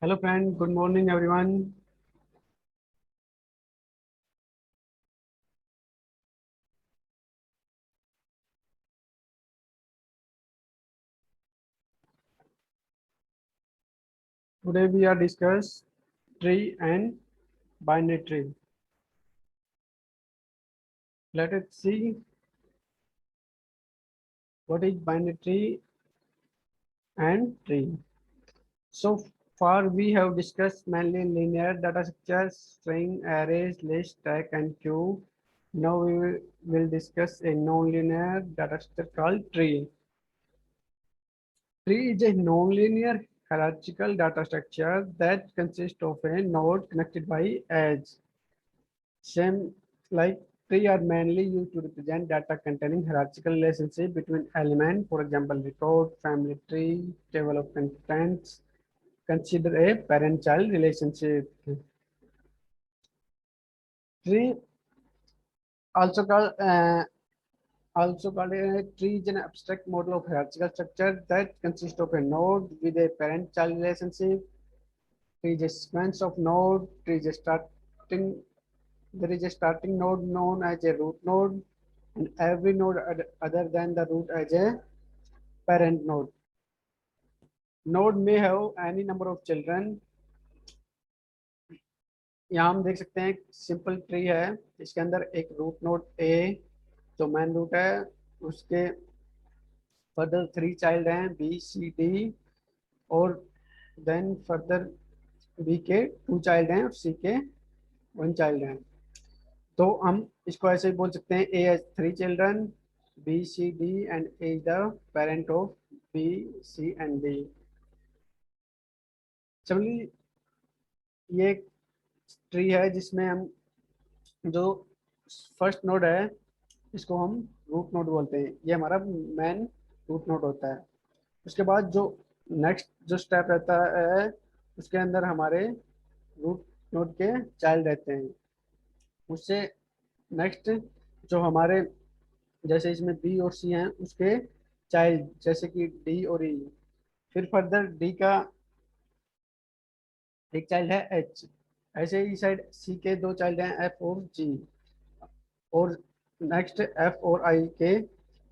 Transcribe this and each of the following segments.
Hello friend, good morning everyone. Today we are discuss tree and binary tree. Let us see what is binary tree and tree. So far we have discussed mainly linear data structures, string, arrays, list, stack and queue. Now we will discuss a non-linear data structure called tree. Tree is a non-linear hierarchical data structure that consists of a node connected by edge. Same like tree are mainly used to represent data containing hierarchical relationship between elements. For example, record, family tree, table of contents. Consider a parent-child relationship. Tree also called a tree is an abstract model of hierarchical structure that consists of a node with a parent-child relationship. Tree is a sequence of node. Tree is a starting There is a starting node known as a root node and every node other than the root as a parent node. Node may have any number of children. यहाँ हम देख सकते हैं एक simple tree है, इसके अंदर एक रूट नोड ए जो मेन रूट है, उसके फर्दर 3 चाइल्ड हैं बी सी डी, और देन फर्दर बी के 2 चाइल्ड हैं और सी के 1 चाइल्ड हैं। तो हम इसको ऐसे ही बोल सकते हैं, A has 3 children, B C D and A is the parent of B C and D. Similarly ये एक ट्री है जिसमें हम जो फर्स्ट नोड है इसको हम रूट नोड बोलते हैं, ये हमारा मेन रूट नोड होता है। उसके बाद जो नेक्स्ट जो स्टेप रहता है उसके अंदर हमारे रूट नोड के चाइल्ड रहते हैं। उससे नेक्स्ट जो हमारे जैसे इसमें बी और सी हैं उसके चाइल्ड जैसे कि डी और ई, फिर फर्दर डी का एक चाइल्ड है एच, ऐसे ही साइड सी के 2 चाइल्ड हैं एफ और जी, और नेक्स्ट एफ और आई के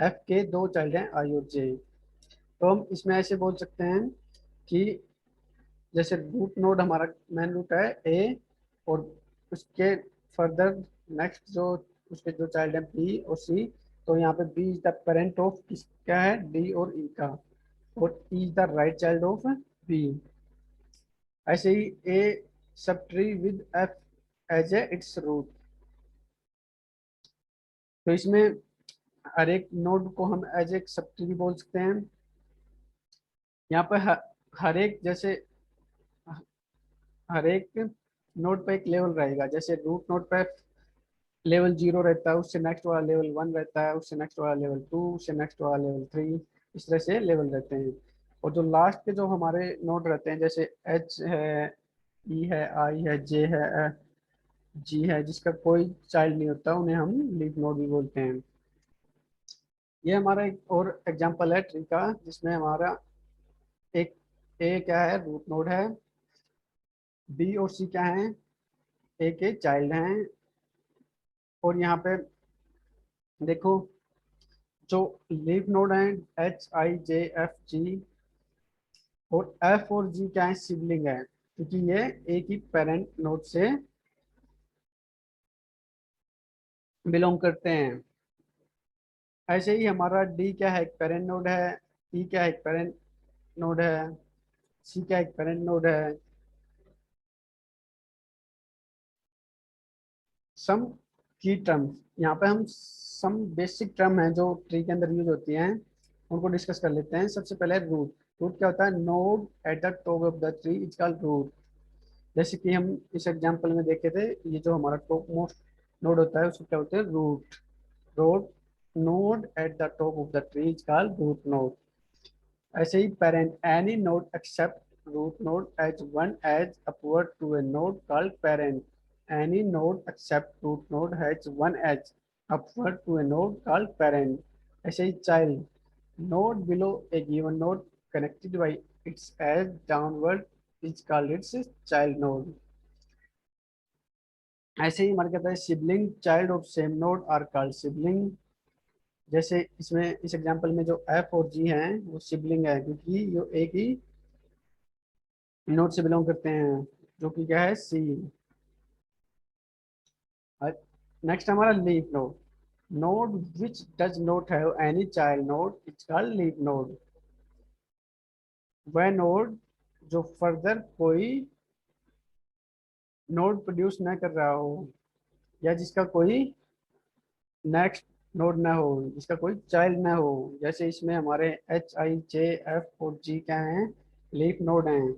एफ के 2 चाइल्ड हैं आई और जे। तो हम इसमें ऐसे बोल सकते हैं कि जैसे रूट नोड हमारा मेन रूट है ए, और उसके फर्दर नेक्स्ट जो उसके जो चाइल्ड हैं बी और सी, तो यहाँ पे B is the parent of किसका है डी और ई का, और E is the right child of B. ऐसे ही a sub tree with F as a its root. तो इसमें हर एक नोड को हम एज एक सब ट्री भी बोल सकते हैं। यहाँ पर हर एक जैसे हर एक नोड पे एक लेवल रहेगा, जैसे रूट नोड पे लेवल 0 रहता है, उससे नेक्स्ट वाला लेवल 1 रहता है, उससे नेक्स्ट वाला लेवल 2, उससे नेक्स्ट वाला लेवल 3, इस तरह से लेवल रहते हैं। और जो लास्ट के जो हमारे नोड रहते हैं जैसे एच है, ई है, आई है, जे है, जी है, जिसका कोई चाइल्ड नहीं होता, उन्हें हम लीफ नोड भी बोलते हैं। ये हमारा एक और एग्जांपल है ट्री का जिसमें हमारा एक ए क्या है रूट नोड है, बी और सी क्या है ए के चाइल्ड हैं, और यहाँ पे देखो जो लीफ नोड है H I J F G, और एफ और जी क्या है सिबलिंग है क्योंकि ये एक ही पेरेंट नोड से बिलोंग करते हैं। ऐसे ही हमारा डी क्या है एक पेरेंट नोड है, ई क्या है एक पेरेंट नोड है, सी क्या एक पेरेंट नोड है। सम की टर्म्स, यहाँ पे हम सम बेसिक टर्म है जो ट्री के अंदर यूज होती हैं उनको डिस्कस कर लेते हैं। सबसे पहले रूट। रूट क्या होता है, node at the top of the tree is called root. जैसे कि हम इस एग्जांपल में देखे थे, ये जो हमारा टॉप मोस्ट नोड होता है उसको क्या बोलते हैं root. Root node at the top of the tree is called root node. ऐसे ही parent, any node except root node as one edge upward to a node called parent. Any node except root node has one edge upward to a node called parent. ऐसे ही child, node below a given node connected by its edge downward is called its child node. ऐसे ही हमारे कहता है sibling child of same node are called sibling. जैसे इसमें इस example में जो एफ और जी हैं वो सिबलिंग है, क्योंकि जो एक ही नोड से बिलोंग करते हैं, जो कि क्या है सी। नेक्स्ट हमारा leaf node. Node which does not have any child node is called leaf node. वह नोड जो फर्दर कोई नोड प्रोड्यूस न कर रहा हो, या जिसका कोई नेक्स्ट नोड ना हो, जिसका कोई चाइल्ड ना हो। जैसे इसमें हमारे एच आई जे एफ और जी क्या हैं, लीफ नोड हैं।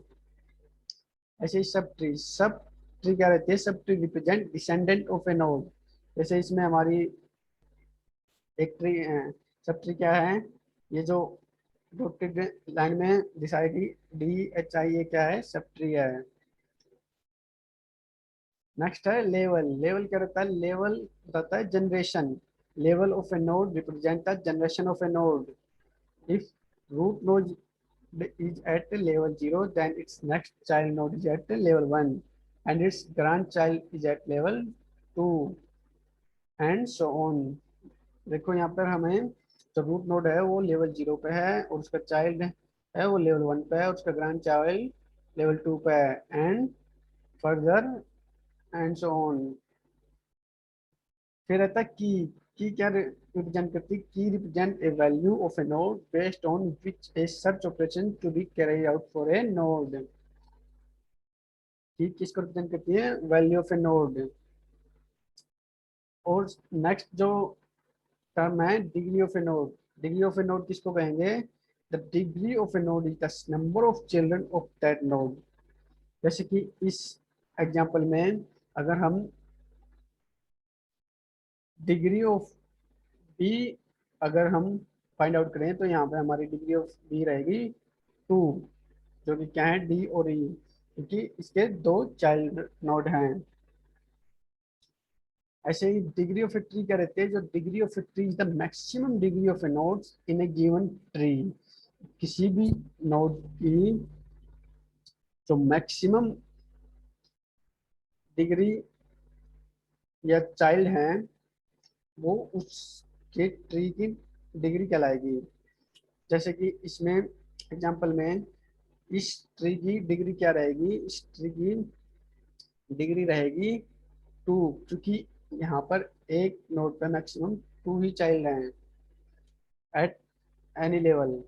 ऐसे ही सब ट्री क्या रहती है, sub tree represent descendant of a node. जैसे इसमें हमारी एक ट्री सब ट्री क्या है, ये जो डॉटेड लाइन में डिसाइड डी एच आई ये क्या है, सब ट्री है। नेक्स्ट है लेवल। लेवल क्या रहता है, लेवल बताता है generation. Level of a node represent the generation of a node. If root node is at level 0, then its next child node is at level 1, and its grandchild is at level 2, and so on। देखो यहाँ पर हमें जो root node है वो level 0 पे है, और उसका चाइल्ड है वो लेवल 1 पे है, और उसका ग्रैंड चाइल्ड लेवल 2 पे है, and further and so on. फिर रहता है की क्या रिप्रेजेंट करती है, की represent a value of a node based on which a search operation to be carried out for a node. की किसको रिप्रेजेंट करती है, वैल्यू ऑफ ए नोड। और नेक्स्ट जो टर्म है degree of a node. Degree of a node किसको कहेंगे, the degree of a node is the number of children of that node. जैसे कि इस एग्जांपल में अगर हम डिग्री ऑफ बी अगर हम फाइंड आउट करें, तो यहाँ पे हमारी डिग्री ऑफ बी रहेगी 2, जो कि क्या है डी और ई, क्योंकि इसके दो चाइल्ड नोड हैं। ऐसे ही डिग्री ऑफ ए ट्री क्या रहते हैं, जो degree of a tree is the maximum degree of A nodes in A given tree. किसी भी नोड की जो मैक्सिमम डिग्री या चाइल्ड हैं वो उसके ट्री की डिग्री कहलाएगी। जैसे कि इसमें एग्जांपल में इस ट्री की डिग्री क्या रहेगी, इस ट्री की डिग्री रहेगी 2, क्योंकि यहाँ पर एक नोड पे मैक्सिमम 2 ही चाइल्ड हैं एट एनी लेवल।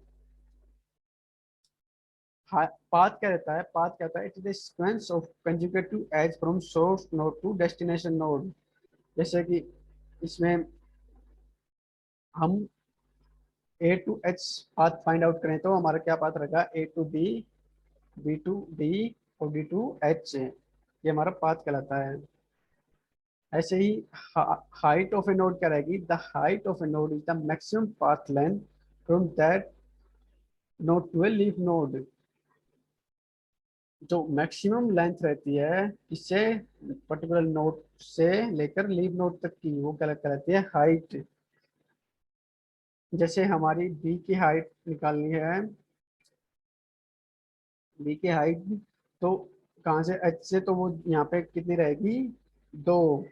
पाथ क्या रहता है, पाथ कहता है it is the sequence of conjugative edge from source node to destination node. जैसे कि इसमें हम A to H path find out करें, तो हमारा क्या पाथ रहेगा, A to B, B to D और डी टू एच, ये हमारा पाथ कहलाता है। ऐसे ही हाइट ऑफ ए नोड क्या रहेगी, the height of a node is the maximum path length from that node to a leaf node. जो मैक्सिमम लेंथ रहती है इससे पर्टिकुलर नोड से लेकर लीफ नोड तक की, वो क्या कहलाती है, हाइट। जैसे हमारी बी की हाइट निकालनी है, बी की हाइट, तो कहाँ से, एच से, तो वो यहाँ पे कितनी रहेगी, 2,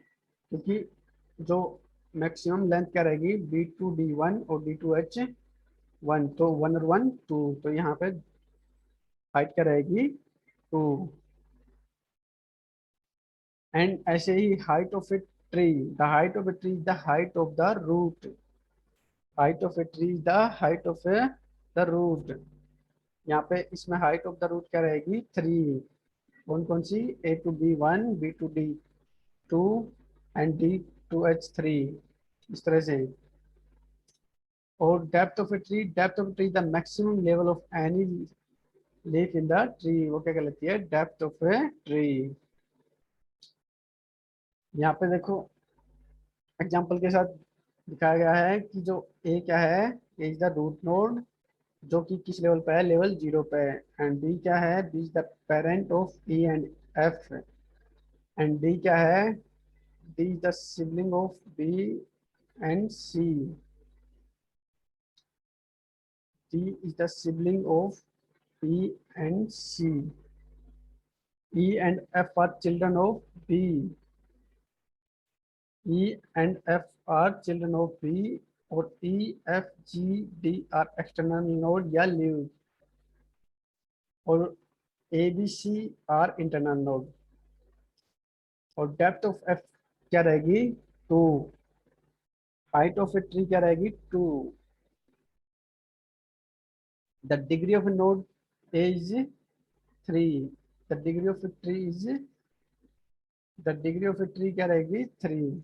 क्योंकि जो मैक्सिमम लेंथ क्या रहेगी, बी टू डी 1 और डी टू एच 1, तो 1 और 1 2, तो यहाँ पे हाइट क्या रहेगी, 2। एंड ऐसे ही height of a tree, the height of a tree the height of the root. Height of a tree the height of a the root. यहाँ पे इसमें हाइट ऑफ द रूट क्या रहेगी, 3। कौन कौन सी, A to B 1, B to D 2 and D to H 3, इस तरह से। और depth of a tree, depth of tree the maximum level of any leaf in the tree, वो क्या कहलाती है, डेप्थ ऑफ ए ट्री। यहाँ पे देखो एग्जांपल के साथ दिखाया गया है कि जो ए क्या है, ए इज द रूट नोड, जो कि किस लेवल पे है, लेवल 0 पे है। एंड बी क्या है, B is the parent of E and F. And D क्या है, D is the sibling of B and C. D is the sibling of B and C. E and F are children of B. E and F are children of B, और E, F, G, D are external node या leaves, और A, B, C are internal node, और depth of F क्या रहेगी 2, height of a tree क्या रहेगी 2, the degree of a node is 3, the degree of a tree is, the degree of a tree क्या रहेगी 3,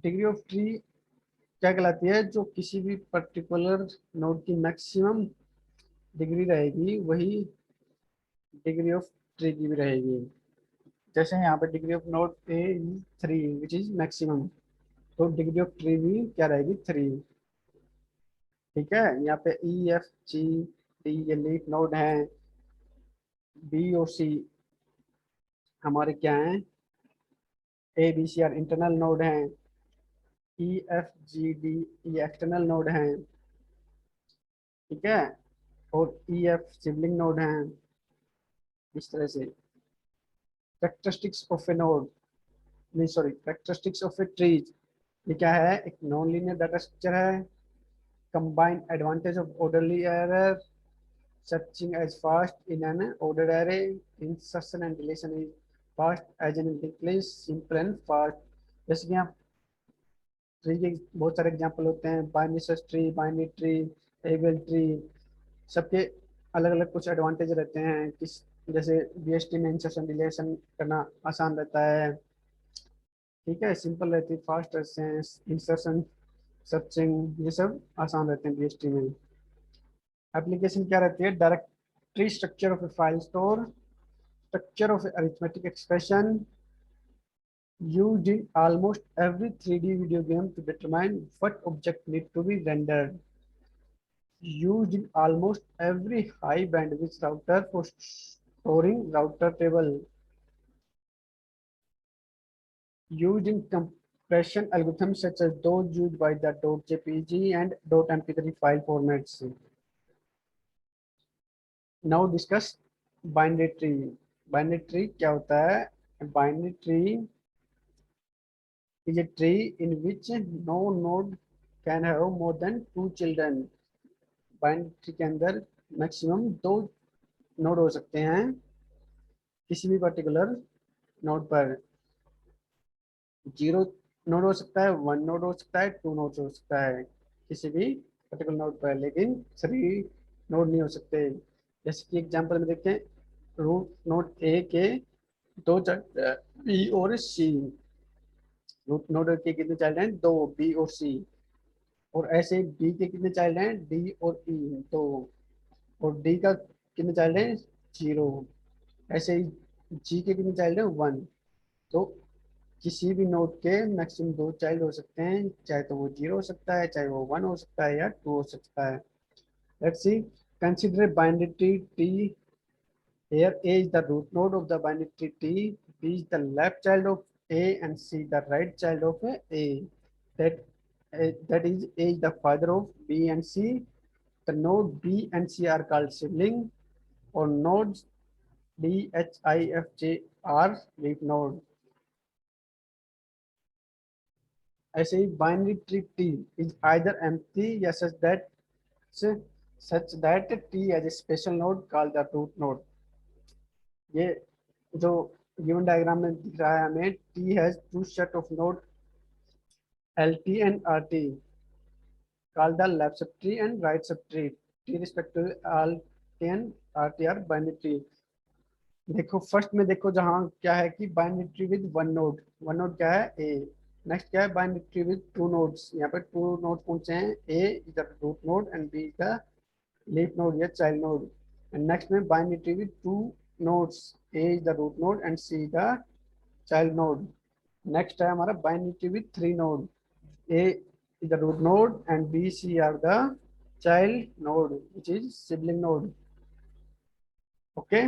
degree of tree क्या कहलाती है, जो किसी भी पर्टिकुलर नोड की मैक्सिमम डिग्री रहेगी वही डिग्री ऑफ ट्री की भी रहेगी। जैसे यहाँ पे degree of node A 3 which is maximum, तो डिग्री ऑफ ट्री भी क्या रहेगी 3। ठीक है, यहाँ पे ई एफ जी डी ये लीफ नोड हैं, बी और सी हमारे क्या हैं, A B C are internal node हैं, ई एफ जी डी ये एक्सटर्नल नोड हैं। ठीक है, और ई एफ सिबलिंग नोड हैं। इस तरह से कैरेक्टरिस्टिक्स ऑफ ए नोड, नहीं sorry, characteristics of A trees, ये क्या है, एक नॉन लीनियर डाटा स्ट्रक्चर है, combine advantage of orderly error, searching as fast in an ordered array, insertion and deletion is fast as an linked list, simple and fast। जैसे कि आप tree के बहुत सारे एग्जांपल होते हैं, binary search tree, binary tree, able tree, सबके अलग अलग कुछ एडवांटेज रहते हैं। किस जैसे बीएसटी में इंसर्शन डिलीशन करना आसान रहता है, ठीक है, सिंपल रहती है, फास्ट रहते हैं, इंसर्शन सर्चिंग ये सब आसान रहते हैं बीएसटी में। एप्लीकेशन क्या रहती है, directory structure of A file store, structure of arithmetic expression used in almost every 3D video game to determine what object need to be rendered. Used in almost every high bandwidth router for storing router table. Used in compression algorithms such as those used by the .jpg and .mp3 file formats. Now discuss binary tree. Binary tree क्या होता है? Binary tree is a tree in which no node can have more than 2 children. Binary tree के अंदर maximum 2 node हो सकते हैं किसी भी पर्टिकुलर नोड पर। 0 नोड हो सकता है, 1 नोड हो सकता है, 2 नोड हो सकता है किसी भी पर्टिकुलर नोड पर, लेकिन 3 नोड नहीं हो सकते। जैसे कि एग्जांपल में देखें, रूट नोड ए के 2 बी और सी, रूट नोड के कितने चाइल्ड हैं, 2, बी और सी, और ऐसे बी के कितने चाइल्ड हैं, डी और ई, 2, और डी का कितने चाइल्ड हैं, 0, ऐसे ही जी के कितने चाइल्ड हैं, 1। तो किसी भी नोड के मैक्सिमम 2 चाइल्ड हो सकते हैं, चाहे तो वो 0 हो सकता है, चाहे वो 1 हो सकता है, या 2 हो सकता है। Let's see, consider binary tree T, here A is the root node of the binary tree T, B is the left child of A, and C the right child of A. That is A is the father of B and C. The node B and C are called sibling, or nodes D, H, I, F, J are leaf node. ऐसे ही binary tree T is either empty या such that T has a special node called the root node. ये जो given diagram में दिख रहा है हमें, T has 2 set of node L T and R T, called the left sub tree and right sub tree, T respective L T and R T R binary tree. देखो first में देखो, जहाँ क्या है कि binary tree with one node क्या है, ए। Next क्या है, बाइनरी ट्री विद 2 नोड्स, यहाँ पे 2 नोड कौन से हैं, A is the root node and B is the leaf node या चाइल्ड नोड। एंड नेक्स्ट में binary tree with 2 nodes, a is the root node and c the child node। Next है हमारा binary tree with 3 node, a is the root node and b c are the child node which is sibling node। okay,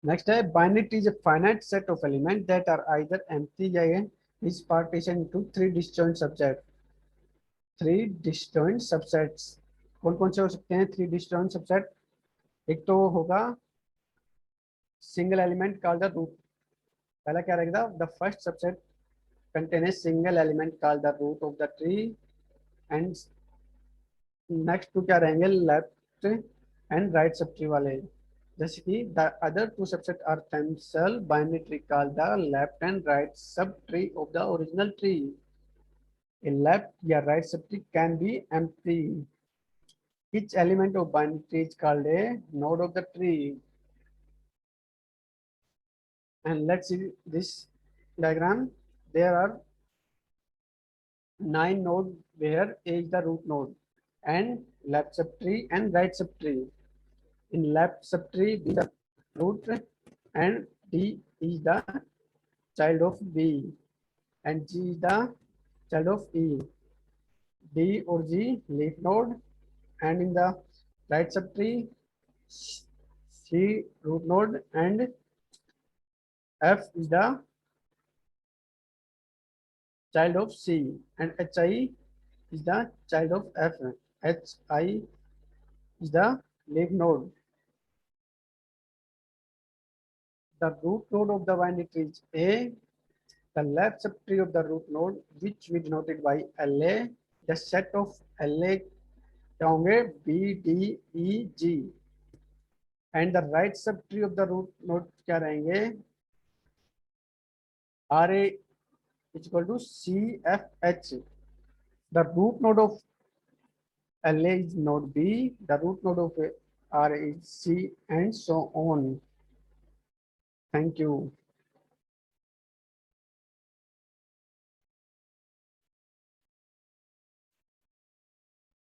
next है binary tree is a finite set of elements that are either empty या is partitioned into 3 disjoint subsets। 3 disjoint subsets कौन कौन से हो सकते हैं, 3 disjoint subset? एक तो होगा single element called the root. पहला क्या रहेगा, the first subset contain a single element called the root of the tree. And next two क्या रहेंगे, left and right sub tree वाले। जैसे कि the other two subset are themself binary tree called the left and right sub tree of the original tree. A left या right subtree can be empty. Each element of binary tree is called a node of the tree. And let's see this diagram. There are 9 nodes where A is the root node and left subtree and right subtree. In left subtree, B is the root and D is the child of B and G is the child of E. D or G leaf node, and in the right subtree C root node and F is the child of C and HI is the child of F. HI is the leaf node. The root node of the binary tree is A. The left subtree of the root node, which we denoted by LA. The set of LA होंगे B, D, E, G. And the right subtree of the root node क्या रहेंगे, RA is equal to CFH. The root node of LA is node B, the root node of RA is C, and so on. Thank you.